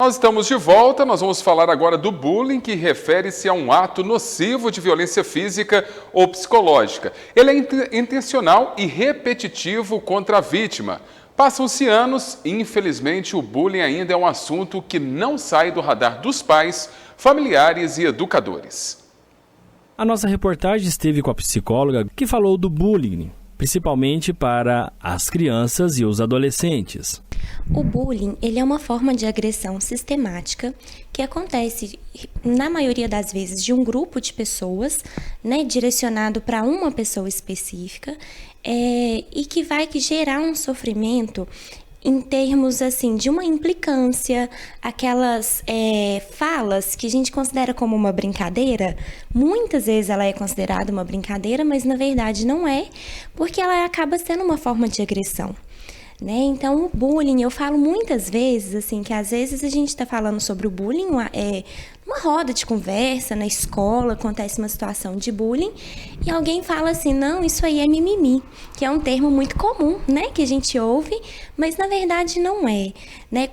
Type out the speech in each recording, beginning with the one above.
Nós estamos de volta, nós vamos falar agora do bullying, que refere-se a um ato nocivo de violência física ou psicológica. Ele é intencional e repetitivo contra a vítima. Passam-se anos e, infelizmente, o bullying ainda é um assunto que não sai do radar dos pais, familiares e educadores. A nossa reportagem esteve com a psicóloga que falou do bullying, principalmente para as crianças e os adolescentes. O bullying, ele é uma forma de agressão sistemática que acontece, na maioria das vezes, de um grupo de pessoas, direcionado para uma pessoa específica, e que vai gerar um sofrimento em termos assim de uma implicância, aquelas falas que a gente considera como uma brincadeira. Muitas vezes ela é considerada uma brincadeira, mas na verdade não é, porque ela acaba sendo uma forma de agressão. Então, o bullying, eu falo muitas vezes, assim, que às vezes a gente está falando sobre o bullying, numa roda de conversa, na escola, acontece uma situação de bullying, e alguém fala assim, não, isso aí é mimimi, que é um termo muito comum, que a gente ouve, mas na verdade não é.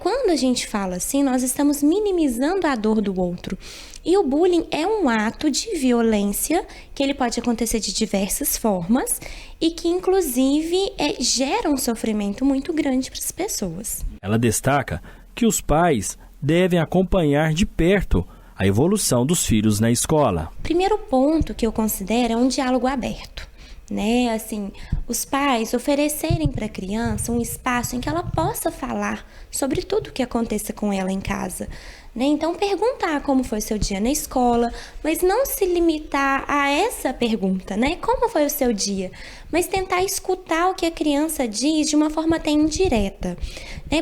Quando a gente fala assim, nós estamos minimizando a dor do outro. E o bullying é um ato de violência que ele pode acontecer de diversas formas e que, inclusive, gera um sofrimento muito grande para as pessoas. Ela destaca que os pais devem acompanhar de perto a evolução dos filhos na escola. O primeiro ponto que eu considero é um diálogo aberto. Assim, os pais oferecerem para a criança um espaço em que ela possa falar sobre tudo o que aconteça com ela em casa. Então, perguntar como foi seu dia na escola, mas não se limitar a essa pergunta, como foi o seu dia? Mas tentar escutar o que a criança diz de uma forma até indireta,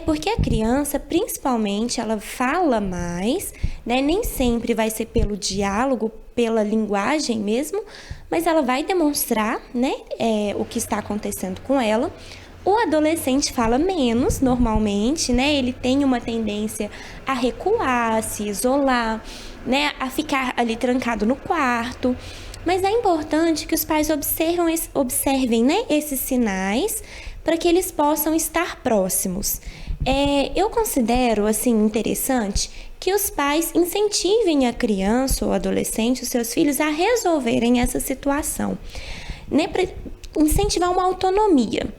porque a criança, principalmente, ela fala mais, nem sempre vai ser pelo diálogo, pela linguagem mesmo, mas ela vai demonstrar, o que está acontecendo com ela. O adolescente fala menos, normalmente, ele tem uma tendência a recuar, a se isolar, a ficar ali trancado no quarto. Mas é importante que os pais observem esses sinais para que eles possam estar próximos. Eu considero, interessante que os pais incentivem a criança ou adolescente, os seus filhos, a resolverem essa situação, para incentivar uma autonomia.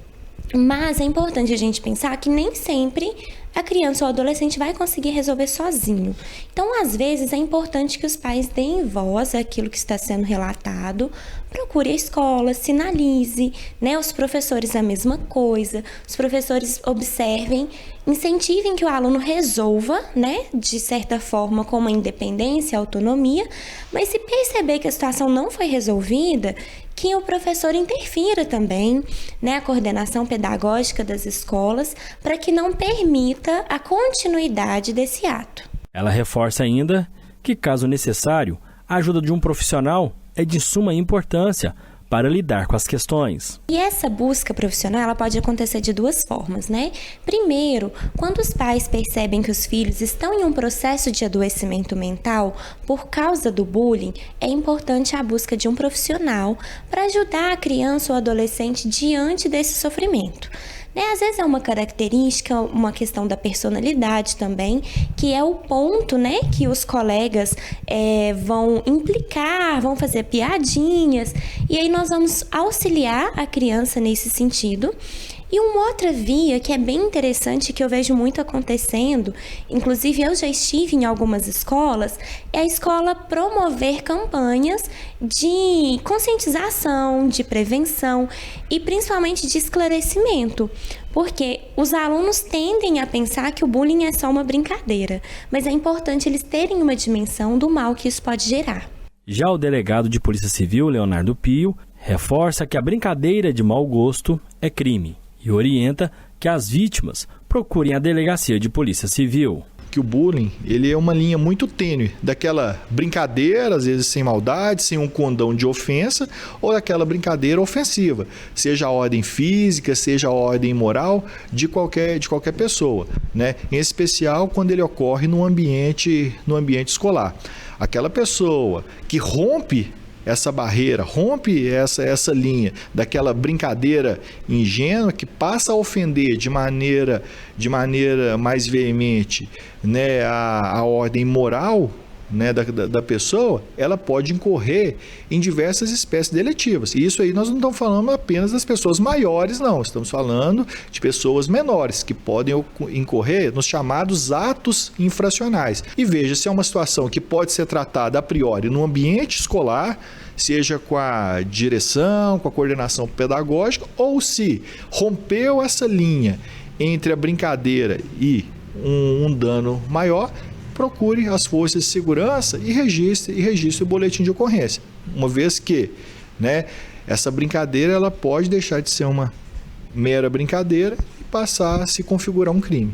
Mas é importante a gente pensar que nem sempre a criança ou adolescente vai conseguir resolver sozinho. Então, às vezes, é importante que os pais deem voz àquilo que está sendo relatado, procure a escola, sinalize, os professores a mesma coisa, os professores observem, incentivem que o aluno resolva, de certa forma, com uma independência, autonomia, mas se perceber que a situação não foi resolvida, que o professor interfira também, a coordenação pedagógica das escolas, para que não permita a continuidade desse ato. Ela reforça ainda que, caso necessário, a ajuda de um profissional é de suma importância para lidar com as questões. E essa busca profissional ela pode acontecer de duas formas, Primeiro, quando os pais percebem que os filhos estão em um processo de adoecimento mental por causa do bullying, é importante a busca de um profissional para ajudar a criança ou adolescente diante desse sofrimento. Às vezes é uma característica, uma questão da personalidade também, que é o ponto, que os colegas vão implicar, vão fazer piadinhas, e aí nós vamos auxiliar a criança nesse sentido. E uma outra via que é bem interessante, que eu vejo muito acontecendo, inclusive eu já estive em algumas escolas, é a escola promover campanhas de conscientização, de prevenção e principalmente de esclarecimento, porque os alunos tendem a pensar que o bullying é só uma brincadeira, mas é importante eles terem uma dimensão do mal que isso pode gerar. Já o delegado de Polícia Civil, Leonardo Pio, reforça que a brincadeira de mau gosto é crime e orienta que as vítimas procurem a delegacia de Polícia Civil. Que o bullying, ele é uma linha muito tênue daquela brincadeira, às vezes sem maldade, sem um condão de ofensa, ou daquela brincadeira ofensiva, seja a ordem física, seja a ordem moral de qualquer pessoa, Em especial quando ele ocorre no ambiente escolar. Aquela pessoa que rompe essa barreira, rompe essa linha daquela brincadeira ingênua que passa a ofender de maneira mais veemente, né, a ordem moral, né, da pessoa, ela pode incorrer em diversas espécies deletivas. E isso aí nós não estamos falando apenas das pessoas maiores, não. Estamos falando de pessoas menores, que podem incorrer nos chamados atos infracionais. E veja, se é uma situação que pode ser tratada a priori no ambiente escolar, seja com a direção, com a coordenação pedagógica, ou se rompeu essa linha entre a brincadeira e um dano maior, procure as forças de segurança e registre o boletim de ocorrência. Uma vez que, né, essa brincadeira ela pode deixar de ser uma mera brincadeira e passar a se configurar um crime.